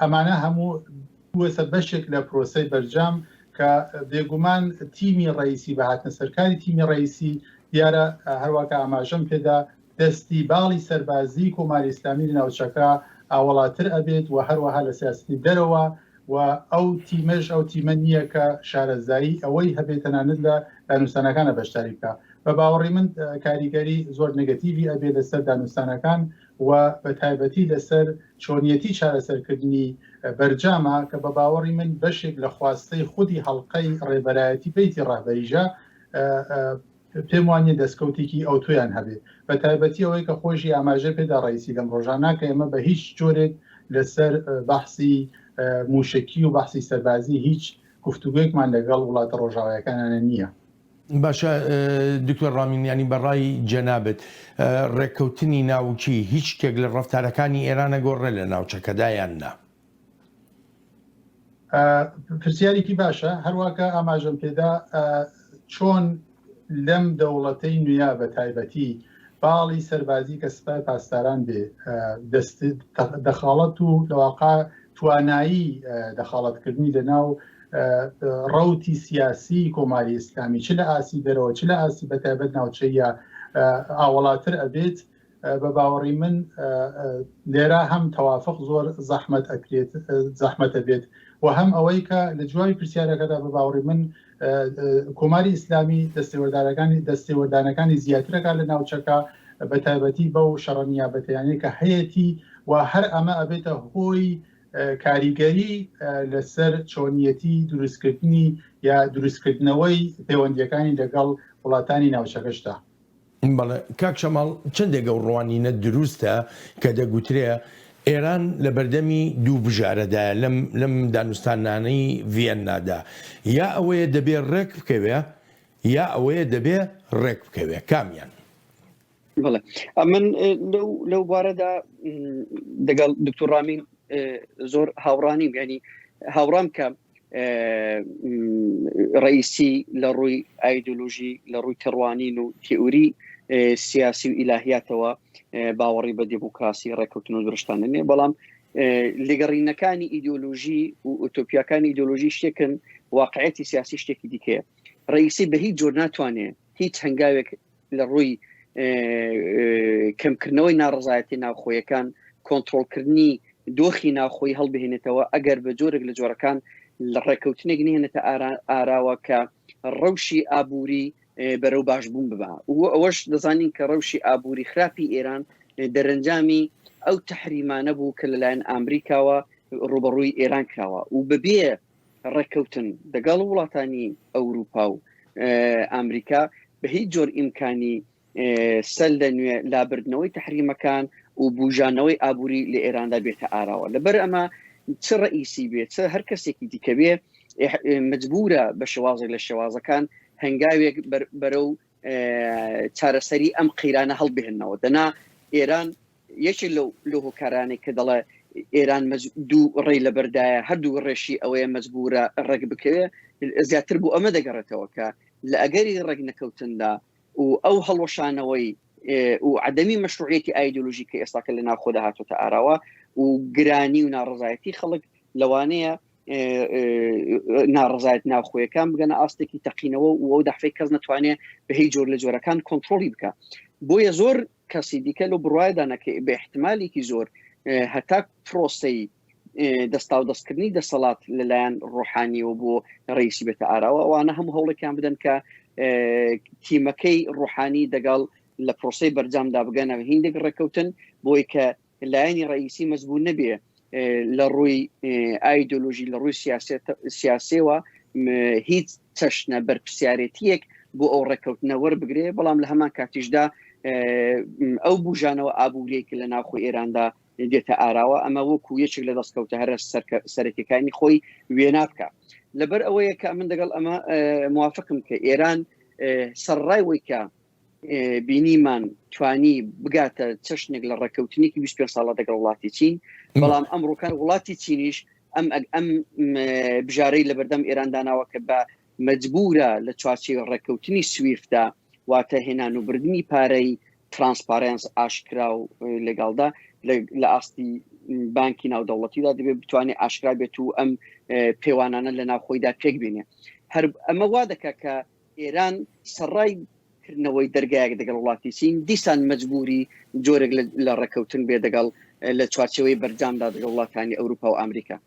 Speaker 5: ئەمانە هەموو وەسە بەشێک لە پرۆسەی بەرجام کە بێگومان تیمی ڕئیسی بە هاتنە سەرکاری تیمی ڕئیسی دیارە هەروەکە ئاماژەم پێدا دەستی باڵی سەربازی کۆماری ئیسلامی لە ناوچەکە ئاوەڵاتر ئەبێت و هەروەها لە سیاستی دەرەوە و ئەو تیمەش ئەو تیمە نییە کە شارەزایی ئەوەی هەبێت تەنانەت لە دانوستانەکانە بەشداری بکە بە باوەڕی من کاریگەری زۆر نگەتیڤی ئەبێت لەسەر دانوستانەکان و بە تایبەتی لەسەر چۆنیەتی چارەسەرکردنی بەرجامە کە بە باوەڕی من بەشێک لە خواستەی خودی هەڵقەی ڕێبەرایەتی پەیتی ڕاهبەریژە پێم وانە دەستکەوتێکی ئەو تویان هەبێت بە تایبەتی ئەوەی کە خۆشی ئاماژە پێدا ڕئیسی لەم ڕۆژانە کە ئێمە بە هیچ جۆرێک لەسەر بەحسی موشکی و بەحسی سەربازی هیچ گفتوگویەکمان لەگەڵ وڵاتە ڕۆژاوایەکانانە نییە.
Speaker 1: باشە دکتۆر ڕامینیانی بەڕای جەنابێت ڕێککەوتنی ناوچی هیچ شتێک لە ڕەفتارەکانی ئێرانە گۆڕێ لە ناوچەکەدایان نا
Speaker 5: پرسیارێکی باشە هەروەکە ئاماژەم پێدا چۆن لەم دەوڵەتەی نوێیا بە تایبەتی باڵی سەربازی کە سپای پاسداران بێ دەخاڵەت و لەواقع توانایی دەخاڵەتکردنی لەناو ڕەوتی سیاسی کۆماری ئیسلامی چ لە ئاسی دەرەوە چ لە ئاسی بە تایبەت ناوچەیە ئاوەڵاتر ئەبێت بە باوەڕی من لێرە هەم تەوافق زۆر زەحمەت ئەکرێت زەحمەتە بێت و هەم ئەوەی کە لە جوای پرسیارەکەدا بە باوەڕی من کۆماری ئیسلامی دەستێوەردانەکانی زیاترەکان لە ناوچەکە بە تایبەتی بەو شەڕەنیابەتیانەی کە هەیەی و هەر ئەمە ئەبێتە هۆی کاریگەری لەسەر چۆنیەتی دروستکردنی یا دروستکردنەوەی پەیوەندیەکانی لەگەڵ وڵاتانی ناوچەکەشدا.
Speaker 1: بەڵێ کاک شەماڵ چندێک ئەو ڕوانینە دروستە کە دەگوترێ ئێران لە بەردەمی دوو بژارەدایە لەم دانوستانانەی ڤێننادا یا ئەوەیە دەبێ ڕێک بکەوێ یا ئەوەیە دەبێ ڕێک بکەوێ کامیان.
Speaker 6: بڵێ من لەو بارەدا دەگەڵ دکتۆر ڕامین زۆر هاوڕانیم ینی هاوڕام کە ڕئیسی لە ڕووی ئایدۆلۆژی لە ڕووی تڕوانین و تئوری سیاسی و ئیلاهیاتەوە باوەڕی بە دیموکراسی ڕێککەوتن و درشتانە نیە بەڵام لێگەڕینەکانی ئیدۆلۆژی و ئوتۆپیاکانی ئیدۆلۆژی شتێکن واقعەتی سیاسی شتێکی دیکەیە ڕئیسی بە هیچ جۆر ناتوانێت هیچ هەنگاوێک لە ڕووی کەمکردنەوەی ناڕزایەتی ناوخۆیەکان کۆنتڕۆڵکردنی دۆخی ناوخۆی هەڵبهێنێتەوە ئەگەر بە جۆرێک لە جۆرەکان لە ڕێککەوتنێک نهێنێتە ئاراوە کە ڕەوشی ئابووری بەرەو باشبوون ببە و ئەوەش دەزانین کە ڕەوشی ئابووری خراپی ئێران دەرەنجامی ئەو تەحریمانە بوو کە لەلایەن ئامریکاوە ڕوبەڕووی ئێران کراوە و بەبێ ڕێککەوتن دەگەڵ وڵاتانی ئەوروپا و ئامریکا بە هیچ جۆر ئیمکانی سەل لە نوێ لابردنەوەی تەحریمەکان و بوژانەوەی ئابووری لە ئێراندا بێتە ئاراوە لەبەر ئەمە چ ڕئیسی بێت چ هەر کەسێکی دیکە بێ مجبورە بە شێوازێک لە شێوازەکان هەنگاوێک بەرەو چارەسەری ئەم قیرانە هەڵبهێنەوە دەنا ئێران یەکی لەو هۆکارانێک کە دەڵێ ئێران دوو ڕێی لەبەردایە هەردوو ڕێشی ئەوەیە مجبورە ڕێک بکەوێ زیاتر بوو ئەمە دەگەڕێتەوە کە لە ئەگەری ڕێک نەکەوتندا و ئەو هەڵوەشانەوەی و عدەمی مەشروعیەتی ئایدۆلۆژی کە ئێستاکە لە ناوخۆدا هاتوۆتە ئاراوە و گرانی و ناڕزایەتی خەڵک لەوانەیە ناڕزایەت ناوخۆیەکان بگەنە ئاستێکی تەقینەوە و ئەو دەحفەی کەس نەتوانێت بە هیچ جۆر لە جۆرەکان کۆنتڕۆلی بکە بۆیە زۆر کەسی دیکە لە بڕایدانەکە بە احتمالێکی زۆر هەتا پرۆسەی دەستا و دەستکردنی دەسەڵات لەلایەن ڕۆحانیەوە بۆ ڕئیسی بێتە ئاراوە ئەوانە هەموو هەوڵێکیان بدەن کە تیمەکەی ڕۆحانی دەگەڵ لە پرۆسی بەرجامدا بگەنە هیندێک ڕێکەوتن بۆی کە لایەنی ڕئیسی مەزبوط نەبێ لە ڕووی ئایدۆلۆژی لە ڕووی سیاسیەوە هیچ چەشنە بەرپرسیارەتیەک بۆ ئەو ڕێکەوتنە وەربگرێ بەڵام لە هەمان کاتیشدا ئەو بژانەوە ئابوووریەک لە ناوخۆی ئێراندا دێتە ئاراوە ئەمە وەکو یەکێک لە دەستکەوتە هەرە سەرەکیەکانی خۆی وێنا بکە لەبەر ئەوەیە کە من دەگەڵ ئەمە موافقم کە ئێران سەرڕای وەی کە بینیمان توانی بگاتە چەشنێک لە ڕێکەوتنێکی 25 ساڵە دەگەڵ وڵاتی چین بەڵام ئەمڕۆکان وڵاتی چینیش ئەم بژارەی لە بەردەم ئێرانداناوە کە بە مەجبورە لە چوارچێ ڕێکەوتنی سویفدا واتە هێنان و بردننی پارەی ترانسپارنس ئاشکرا و لەگەڵدا لە ئاستی بانکی ناودەوڵەتیدا دەبێت بتوانێت ئاشکرا بێت و ئەم پەیوانانە لە ناوخۆیدا پێک بینێ هەر ئەمە وا دەکا کە ئێران سەرڕای کردنەوەی دەرگایەک دەگەڵ وڵاتی چین دیسان مەجبوری جۆرێک لە ڕێکەوتن بێ دەگەڵ لە چوارچەوەی بەرجامدا دەگەڵ وڵاتانی ئەوروپا و ئەمریکا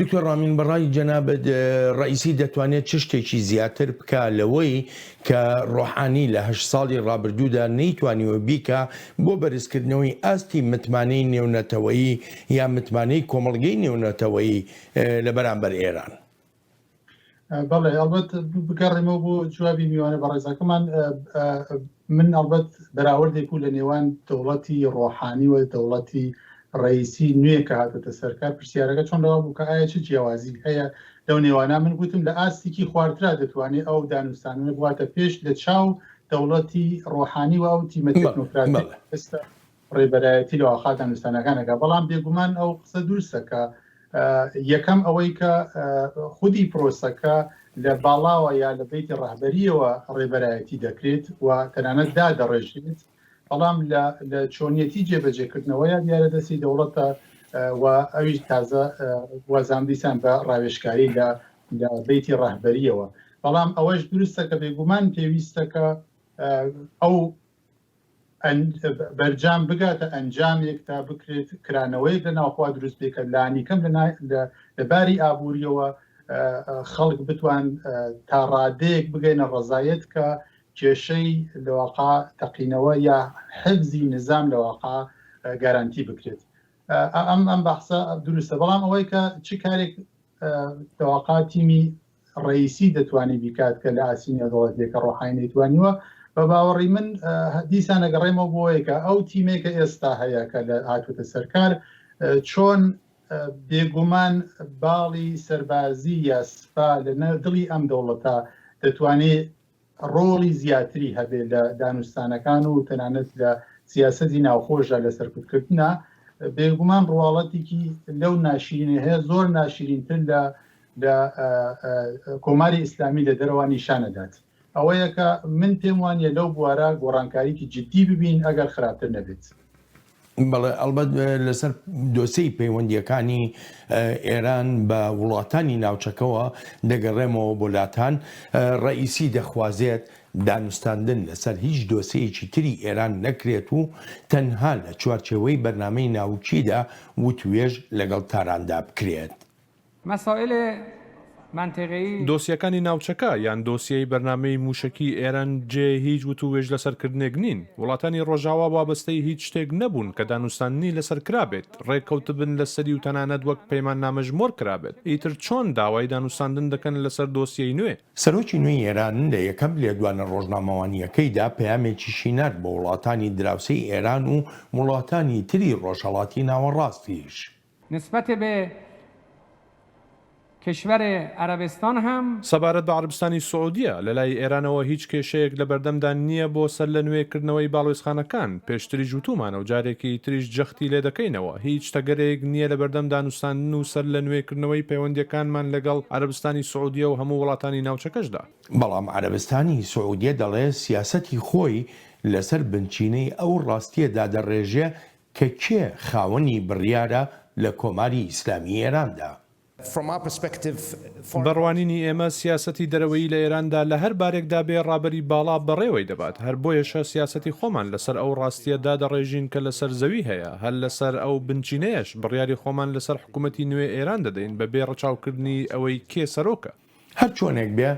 Speaker 1: دکتۆر ڕامین بەڕای جەنابەت ڕئیسی دەتوانێت چ شتێکی زیاتر بکە لەوەی کە ڕۆحانی لە 8 ساڵی ڕابردوودا نەیتوانیوە بیکە بۆ بەرزکردنەوەی ئاستی متمانەی نێونەتەوەیی یا متمانەی کۆمەڵگەی نێونەتەوەیی لە بەرامبەر ئێران
Speaker 5: بەڵێ ئەلبەت بگەڕێمەوە بۆ جوابی میوانە بە ڕێزەکەمان من ئەلبەت بەراوردێک و لە نێوان دەوڵەتی ڕۆحانی و دەوڵەتی ڕئیسی نوێ کە هاتەتە سەرکار پرسیارەکە چۆن ڕەوا بوو کە ئایا چ جیاوازی هەیە لەو نێوانە من گوتم لە ئاستێکی خواردرا دەتوانێت ئەو دانوستانە بواتە پێش لە چاو دەوڵەتی ڕۆحانی و ئەو تیمە تێکنۆکراتی ئێستا ڕێبەرایەتی لەواخا دانوستانەکانەکە بەڵام بێگومان ئەو قسە دروستە کە یەکەم ئەوەی کە خودی پرۆسەکە لە باڵاوە یا لە بیتی ڕاهبەریەوە ڕێبەرایەتی دەکرێت و تەنانەت دادەڕێژێت بەڵام لە چۆنیەتی جێبەجێکردنەوەیە دیارە دەستی دەوڵەتە و ئەویش تازە وەزاندیسان بە ڕاوێشکاری لە بیتی ڕاهبەریەوە بەڵام ئەوەش دروستە کە بێگومان پێویستەکە ئەو بەرجام بگاتە ئەنجامێک تا بکرێت کرانەوەی لە ناوخوا دروست بێکە لانیکەم لە باری ئابوووریەوە خەڵک بتوان تا ڕادەیەک بگەینە ڕزایەت کە کێشەی لەواقع تەقینەوە یا حفزی نظام لەواقع گارانتی بکرێت ئەم بەحسە دروستە بەڵام ئەوەی کە چ کارێک لەواقع تیمی ڕئیسی دەتوانی بیکات کە لە ئاسینە دەوڵەتێکە ڕۆحانی نەیتوانیوە بە باوەڕی من دیسان ئەگەڕێمەوە بۆیەکە ئەو تیمێکە ئێستا هەیە کە لە هاتووتە سەرکار چۆن بێگومان باڵی سەربازی یا سپا لە دڵی ئەم دەوڵەتە دەتوانێت ڕۆڵی زیاتری هەبێت لە دانوستانەکان و تەنانەت لە سیاسەتی ناوخۆشە لە سەرکوتکردنا بێگومان ڕواڵەتێکی لەو ناشرینە هەیە زۆر ناشرینتر لە کۆماری ئیسلامی لە دەرەوە نیشانەدات ئەوەیە کە من پێم وانە لەو بوارە گۆڕانکاریکی جدی ببین ئەگەر خراپتر نەبێت
Speaker 1: بەڵێ ئەلبەت لەسەر دۆسەی پەیوەندیەکانی ئێران بە وڵاتانی ناوچەکەوە دەگەڕێمەوە بۆلاتان ڕئیسی دەخوازێت دانوستاندن لەسەر هیچ دۆسەیەکی تری ئێران نەکرێت و تەنها لە چوارچێوەی بەرنامەی ناوچیدا وتوێژ لەگەڵ تاراندا بکرێت
Speaker 3: مسائل منطقی
Speaker 4: دۆسیەکانی ناوچەکە یان دۆسیەی بەرنامەی موشکی ئێران جێ هیچ وتوێژ لەسەرکردنێک نین وڵاتانی ڕۆژاوا وابەستەی هیچ شتێک نەبوون کە دانوستانی لەسەر کرابێت ڕێککەوتبن لە سەری و تەنانەت وەک پەیمان نامەژمۆر کرابێت ئیتر چۆن داوای دانوستاندن دەکەن لەسەر دۆسیەی نوێ
Speaker 1: سەرۆکی نوێی ئێران لە یەکەم لێدوانە ڕۆژنامەوانیەکەیدا پەیامێکی شینار بە وڵاتانی دراوسەی ئێران و وڵاتانی تری ڕۆژهەڵاتی ناوەڕاستیش
Speaker 3: نسبت به کشور عربستان هم
Speaker 4: سەبارەت بە عربستانی سعودیە لە لای ئێرانەوە هیچ کێشەیەک لە بەردەمدا نییە بۆ سەر لە نوێکردنەوەی باڵۆیزخانەکان پێشتری جوتومانە و جارێکی تریش جەختی لێ دەکەینەوە هیچ تەگەرەیەک نییە لە بەردەم دانوستاندن و سەر لە نوێکردنەوەی پەیوەندیەکانمان لەگەڵ عربستانی سعودیە و هەموو وڵاتانی ناوچەکەشدا
Speaker 1: بەڵام عربستانی سعودیە دەڵێ سیاسەتی خۆی لەسەر بنچینەی ئەو ڕاستیەدا دەڕێژێ کە کێ خاوەنی بڕیارە لە کۆماری ئیسلامی ئێراندا
Speaker 4: بەڕوانینی ئێمە سیاسەتی دەرەوەی لە ئێراندا لە هەر بارێکدا بێ ڕابەری باڵا بەڕێوەی دەبات هەر بۆیەشە سیاسەتی خۆمان لەسەر ئەو ڕاستیەدا دەڕێژین کە لەسەر زەوی هەیە هەر لەسەر ئەو بنچینەیەش بڕیاری خۆمان لەسەر حکوومەتی نوێ ئێران دەدەین بە بێ ڕەچاوکردنی ئەوەی کێ سەرۆکە
Speaker 1: هەر چۆنێک بێ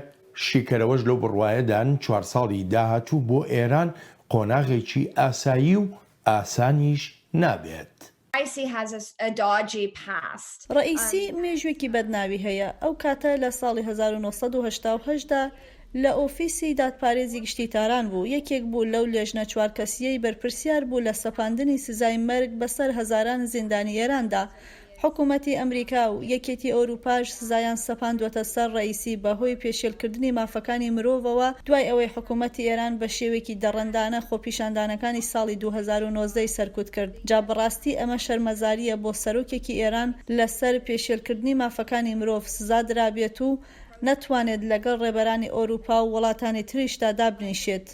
Speaker 1: شیکەرەوەش لەو بڕوایەدان 4 ساڵی داهاتوو بۆ ئێران قۆناغێکی ئاسایی و ئاسانیش نابێت.
Speaker 2: ڕئیسی مێژوێکی بەدناوی هەیە. ئەو کاتە لە ساڵی 1970دا لە ئۆفیسی دادپارێزی گشتی تاران بوو. یەکێک بوو لەو لێژنە چوار کەسیەی بەرپرسیار بوو لە سەپاندنی سزای مەرگ بەسەر هەزاران زیندانی ئێراندا. حکوومەتی ئەمریکا و یەکێتی ئەوروپاش سزایان سەپاندوەتە سەر ڕئیسی بەهۆی پێشێلکردنی مافەکانی مرۆڤەوە دوای ئەوەی حکوومەتی ئێران بە شێوێکی دەڕەندانە خۆپیشاندانەکانی ساڵی 2019 سەرکوت کرد. جا بەڕاستی ئەمە شەرمەزاریە بۆ سەرۆکێکی ئێران لەسەر پێشێلکردنی مافەکانی مرۆڤ سزا درابێت و نەتوانێت لەگەڵ ڕێبەرانی ئەوروپا و وڵاتانی تریشدا دابنیشێت.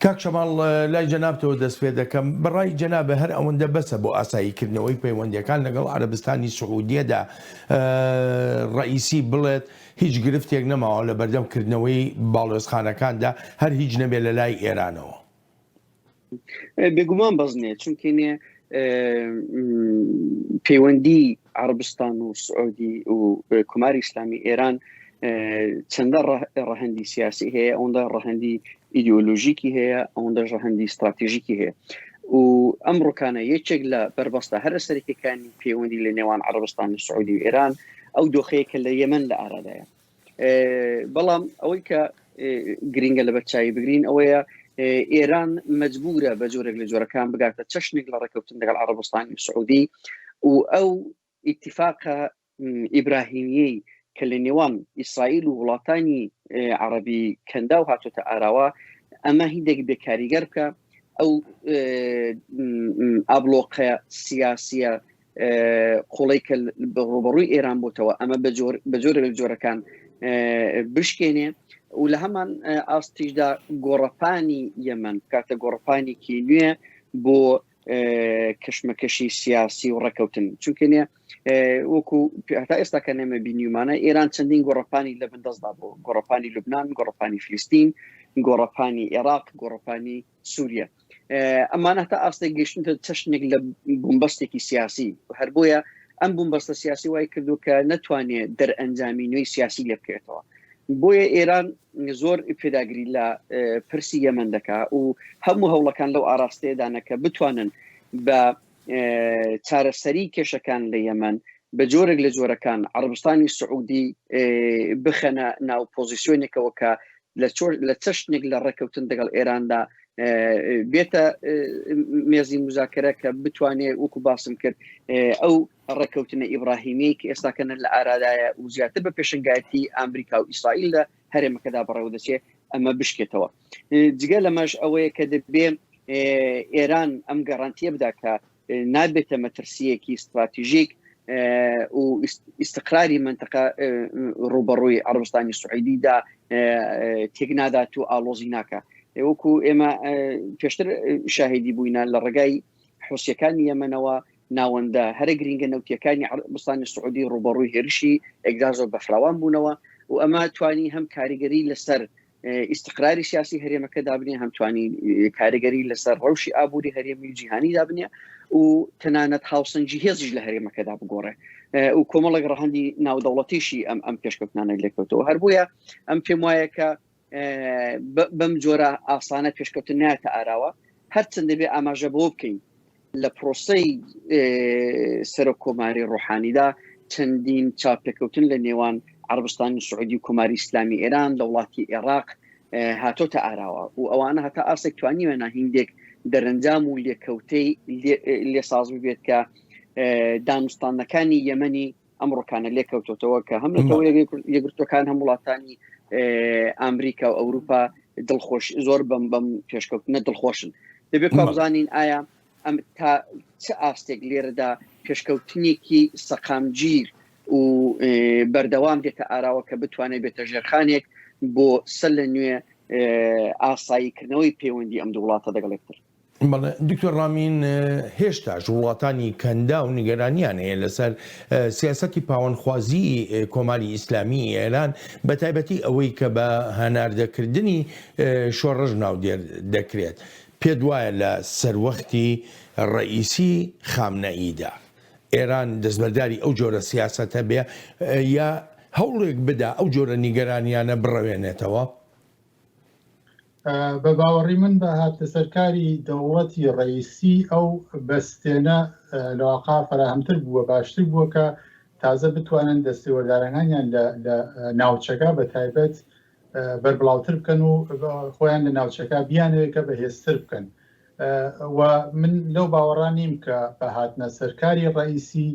Speaker 1: کاک شەماڵ لای جەنابتەوە دەست پێ دەکەم بەڕای جەنابە هەر ئەوەندە بەسە بۆ ئاساییکردنەوەی پەیوەندیەکان لەگەڵ عەرەبستانی سعودیەدا ڕئیسی بڵێت هیچ گرفتێک نەماوە لە بەردەمکردنەوەی باڵۆزخانەکاندا هەر هیچ نەبێت لە لای ئێرانەوە.
Speaker 6: بێگومان بەزنێ چونکەنێ پەیوەندی عەرەبستان و سعودی و کوماری ئیسلامی ئێران چەندە ڕەهەندی سیاسی هەیە، ئەوەندە ڕەهەندی ئیدئۆلۆژیکی هەیە، ئەوەندە ڕەهەندی استراتیژیکی هەیە و ئەم ڕووکانە یەکێک لە بربەستە هەرە سەرەکیەکانی پەیوەندی لە نێوان عەرەبستانی سعودی و ئێران ئەو دۆخەیەکە لە یەمەن لە ئارادایە. بەڵام ئەوەی کە گرینگە لە بەرچاوی بگرین ئەوەیە ئێران مەجبورە بە جۆرێک لە جۆرەکان بگاتە چەشنێک لە ڕێکەوتن لەگەڵ عەرەبستانی سعودی و ئەو ئیتیفاقە ئیبراهیمیەی کە لە نێوان ئیسرائیل و وڵاتانی عەرەبی کەندا و هاتوۆتە ئاراوە ئەمە هیندێک بێکاریگەر بکە ئەو ئابلۆقە سیاسیە قوڵی کە ڕوبەڕووی ئێران بۆتەوە ئەمە بە جۆرێک لە جۆرەکان بشکێنێ و لە هەمان ئاستیشدا گۆڕەپانی یەمەن کاتە گۆڕەپانێکی نوێ بۆ کەشمەکەشی سیاسی و ڕێکەوتن چونکەنێ وەکو هەتا ئێستا کە نێمە بینیمانە ئێران چەندین گۆڕەپانی لە بەندەستدا بۆ گۆڕەپانی لوبنان، گۆڕەپانی فلستین، گۆڕەپانی عێراق، گۆڕەپانی سووریا. ئەمانە هەتا ئاستێک گەشتنتە چەشنێک لە بومبەستێکی سیاسی هەر بۆیە ئەم بومبەستە سیاسی وای کردو کە نەتوانێت دەرئەنجامی نوێی سیاسی لێ بکرێتەوە. بۆیە ئێران زۆر پێداگری لە پرسی یەمەن دەکا و هەموو هەوڵەکان لەو ئاراستەیەدانە کە بتوانن بە چارەسەری کێشەکان لە یەمەن بە جۆرێک لە جۆرەکان عەرەبستانی سعودی بخەنە ناو پۆزیسیۆنێکەوە کە لە چەشنێک لە ڕێکەوتن لەگەڵ ئێراندا بێتە مێزی مزاکرە کە بتوانێت وەکو باسم کرد ئەو ڕێکەوتنە ئیبراهیمی کە ئێستاکەن لە ئارادایە و زیاتر بە پێشنگایەتی ئەمریکا و ئیسرائیل لە هەرێمەکەدا بەڕێوە دەچێت ئەمە بشکێتەوە. جگە لەمەش ئەوەیە کە دەبێ ئێران ئەم گەڕانتیە بدا کە نابێتە مەترسیەکی استراتیژیک و ئیستقراری منتەقە ڕوبەڕووی عەرەبستانی سعودیدا تێک نادات و ئالۆزی ناکە. وەکو ئێمە پێشتر شاهدی بووینە لە ڕێگای حوسیەکانی یەمەنەوە ناوەندە هەرە گرینگە نەوتیەکانی عەرەبستانی سعودی ڕوبەڕووی هێرشی ئێکدازۆ بەفراوان بوونەوە و ئەمە توانی هەم کاریگەری لەسەر ئیستقراری سیاسی هەرێمەکە دابنێ هەم توانی کاریگەری لەسەر ڕەوشی ئابووری هەرێمی جیهانی دابنێ و تەنانەت هاوسەنجی هێزیش لە هەرێمەکەدا بگۆڕێ و کۆمەڵێک ڕەهەندی ناودەوڵەتیشی ئەم پێشکەوتنانە لێکەوتەوە. هەر بوویە ئەم پێم وایە کە بەم جۆرە ئاسانە پێشکەوتن نایەتە ئاراوە هەرچەند دەبێ ئاماژە بۆ بکەین لە پرۆسەی سەرۆک کۆماری ڕۆحانیدا چەندین چاپێکەوتن لە نێوان عەرەبستانی سعودی و کۆماری ئیسلامی ئێران لە وڵاتی عێراق هاتۆتە ئاراوە و ئەوانە هەتا ئاسێک توانیوێنە هیندێک دەرەنجام و لێکەوتەی لێساز ببێت کە دانوستانەکانی یەمەنی ئەمڕۆکانە لێکەوتۆتەوە کە هەم لەتەوە یەکگرتوەکان هەم وڵاتانی ئەمریکا و ئەوروپا دڵخۆش زۆر بەم پێشکەوتنە دڵخۆشن. دەبێت بزانین ئایا ئەم تا چه ئاستێک لێرەدا پێشکەوتنێکی سەقامگیر و بەردەوام دێتە ئاراوە کە بتوانێت بێتە ژێرخانێک بۆ سەر لە نوێ ئاساییکردنەوەی پەیوەندی ئەم دوو وڵاتە لەگەڵ یەکتر.
Speaker 1: دکتۆر ڕامین هێشتاش وڵاتانی کەندا و نیگەرانیان هەیە لەسەر سیاسەتی پاوەندخوازی کۆماری ئیسلامی ئێران بە تایبەتی ئەوەی کە بە هەناردەکردنی شۆڕژ ناودێر دەکرێت. پێت وایە لە سەروەختی ڕئیسی خامنەئیدا ئێران دەستبەرداری ئەو جۆرە سیاسەتە بێ یا هەوڵێک بدا ئەو جۆرە نیگەرانیانە بڕەوێنێتەوە؟
Speaker 5: بە باوەڕی من بە هاتە سەرکاری دەوڵەتی ڕئیسی ئەو بەستێنە لەواقع فراهەمتر بووە باشتر بووە کە تازە بتوانن دەستێوەردارەکانیان لە ناوچەکە بە تایبەت بەربڵاوتر بکەن و خۆیان لە ناوچەکە بیانەوەیکە بەهێزتر بکەن و من لەو باوەڕانیم کە بە هاتنە سەرکاری ڕئیسی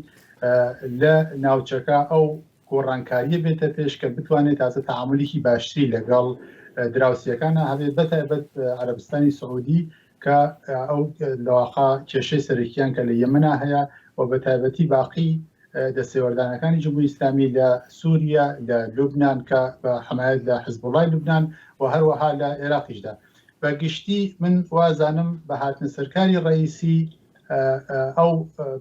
Speaker 5: لە ناوچەکە ئەو گۆڕانکاریە بێتە پێش کە بتوانێت تازە تەعاملێکی باشتری لەگەڵ دراوسیەکانە هەبێت بەتایبەت عەرەبستانی سعودی کە ئەو لەواقع کێشەی سەرەکییان کە لە یەمەنا هەیە و بە تایبەتی باقی دەستێوەردانەکانی جمهوری ئیسلامی لە سووریا لە لوبنان کە بە حمایەت لە حزبوڵای لوبنان و هەروەها لە عێراقیشدا بە گشتی من وازانم بە هاتنە سەرکاری ڕئیسی ئەو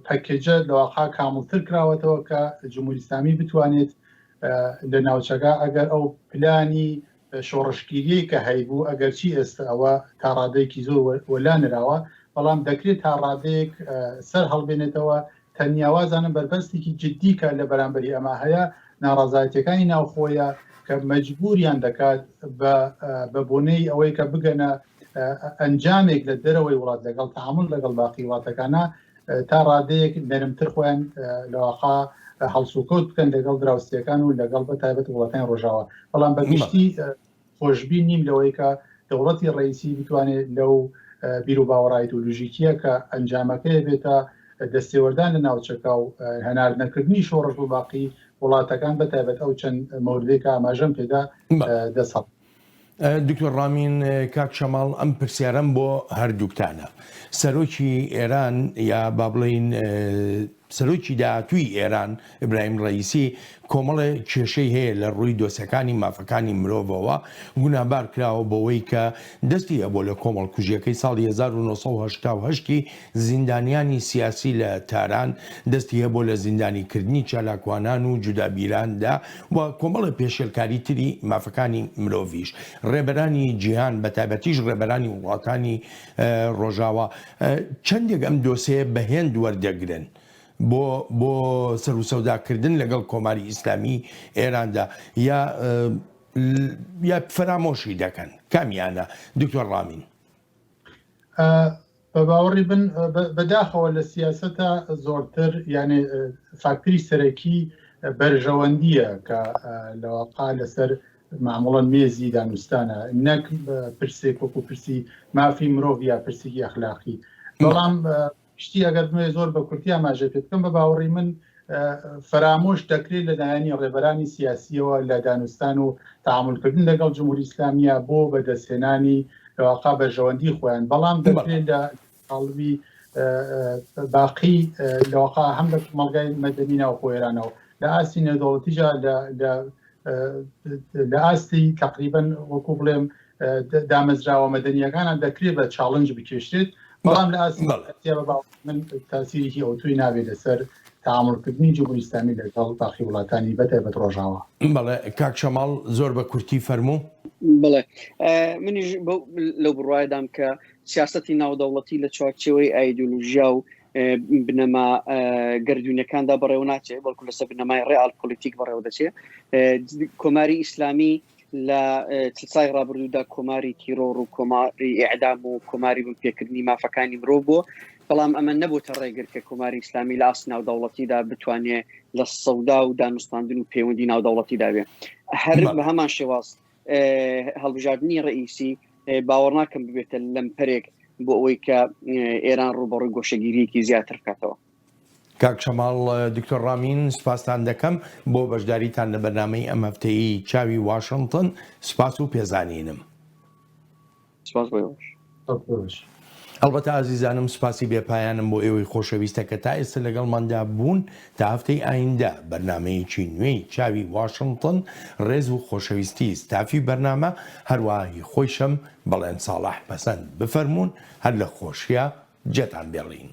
Speaker 5: پەکێجە لەواقع کامڵتر کراوەتەوە کە جمهوری ئیسلامی بتوانێت لە ناوچەکە ئەگەر ئەو پلانی شۆڕشگیری کە هەیبوو ئەگەرچی ئێستا ئەوە تا ڕادەیەکی زۆر وەلانراوە بەڵام دەکرێت تا ڕادەیەک سەر هەڵبێنێتەوە تەنیاوازانم بەربەستێکی جددی کە لە بەرامبەری ئەمە هەیە ناڕازایەتەکانی ناوخۆیە کە مەجبوریان دەکات بە بۆنەی ئەوەی کە بگەنە ئەنجامێک لە دەرەوەی وڵات لەگەڵ تەعامل لەگەڵ باقی وڵاتەکانە تا ڕادەیەک نەرمتر خۆیان لەواقع هەڵسوکەوت بکەن لەگەڵ دراوسیەکان و لەگەڵ بە تایبەت وڵاتانی ڕۆژاوە بەڵام بەگشتی خۆشببین نیم لەوەی کە دەوڵەتی ڕئیسی بتوانێت لەو بیر و باوەڕ ئایدۆلۆژیکیە کە ئەنجامەکەی بێتە دەستێوەردان لە ناوچەکە و هەنار نەکردنی شۆڕش و باقی وڵاتەکان بە تایبەت ئەو چەند مەوردێک ئاماژەم پێدا دەسەڵ.
Speaker 1: دکتۆر ڕامین کاک شەماڵ ئەم پرسیارەم بۆ هەردووکتانە سەرۆکی ئێران یا با بڵێین سەرۆکی داهاتووی ئێران ئیبراهیم ڕەیسی کۆمەڵە کێشەی هەیە لە ڕووی دۆسەکانی مافەکانی مرۆڤەوە گونابار کراوە بەوەی کە دەستی بۆ لە کۆمەڵ کوژیەکەی ساڵی 1970 زیندانیانی سیاسی لە تاران دەستی هەیە بۆ لە زیندانیکردنی چالاکوانان و جودابیراندا و کۆمەڵە پێشێلکاری تری مافەکانی مرۆڤیش ڕێبەرانی جیهان بە تایبەتیش ڕێبەرانی وڵاتانی ڕۆژاوە چەندێک ئەم دۆسەیە بەهێند وەردەگرن بۆ سەر و سەوداکردن لەگەڵ کۆماری ئیسلامی ئێراندا یا فرامۆشی دەکەن کامیانە دکتۆر ڕامین؟
Speaker 5: بە باوەڕی بن بەداخەوە لە سیاسەتە زۆرتر یعنی فاکتری سەرەکی بەرژەوەندیە کە لەواقع لەسەر معموڵەن مێزی دانوستانە نەک پرسێک وەکو پرسی مافی مرۆڤ یا پرسێکی ئەخلاقی بەڵام شتی ئەگەر زۆر بە کورتی ئاماژە پێ بکەم بە باوەڕی من فرامۆش دەکرێت لە لایەنی ڕێبەرانی سیاسیەوە لە دانوستان و تەعاملکردن لەگەڵ جمهوری ئیسلامیە بۆ بەدەستهێنانی لەواقع بەرژەوەندی خۆیان بەڵام دەکرێت لە قاڵبی باقی لەواقع هەم لە مەڵگای مەدەنی ناوخۆ ئێرانەوە لە ئاستی نێودەوڵەتیجا لە ئاستی تقریبەن وەکو بڵێم دامەزراوە مەدەنیەکانان دەکرێت بە چاڵنج بکێشرێت بەڵام لە ئاستی من تاسیرێکی ئۆتوی نابێت لەسەر تەعاملکردنی جمهوری ئیسلامی لەگەڵ باقی وڵاتانی بەتایبەت ڕۆژاوە.
Speaker 1: بەڵێ کاک شەماڵ زۆر بە کورتی فەرموو.
Speaker 6: بڵێ منیش لەو بڕوایدام کە سیاسەتی ناودەوڵەتی لە چوارچێوەی ئایدۆلۆژیا و بنەما گەردوونەکاندا بەڕێوە ناچێت بەڵکو لەسەر بنەمای ڕێئال پۆلیتیک بەڕێوە دەچێت. کۆماری ئیسلامی لە سای ڕابردوودا کۆماری تیرۆڕ و کۆماری ئیعدام و کۆماری بنپێکردنی مافەکانی مرۆڤ بووە بەڵام ئەمە نەبووتە ڕێگر کە کۆماری ئیسلامی لە ئاست ناودەوڵەتیدا بتوانێت لە سەودا و دانوستاندن و پەیوەندی ناودەوڵەتیدا بێ هەر بە هەمان شێواز هەڵبژاردننی ڕئیسی باوەڕ ناکەم ببێتە لەمپەرێک بۆ ئەوەی کە ئێران ڕوبەڕووی گۆشەگیریەکی زیاتر بکاتەوە.
Speaker 1: کاک شەماڵ دکتۆر ڕامین سپاسان دەکەم بۆ بەشداریتان لە بەرنامەی ئەم هەفتەیەی چاوی واشنگتن سپاس و پێزانینم.
Speaker 6: سپاس بۆش.
Speaker 1: ئەلبەتە ئازیزانم سپاسی بێپایانم بۆ ئێوەی خۆشەویستە کە تا ئێستا لەگەڵماندا بوون تا هەفتەی ئایندا بەرنمەیەکی نوێی چاوی واشنگتن ڕێز و خۆشەویستی ستافی بەرنامە هەروەهی خۆشم بەڵێن ساڵح پەسەند بفەرمونون هەر لە خۆشیە جێتان بێڵین.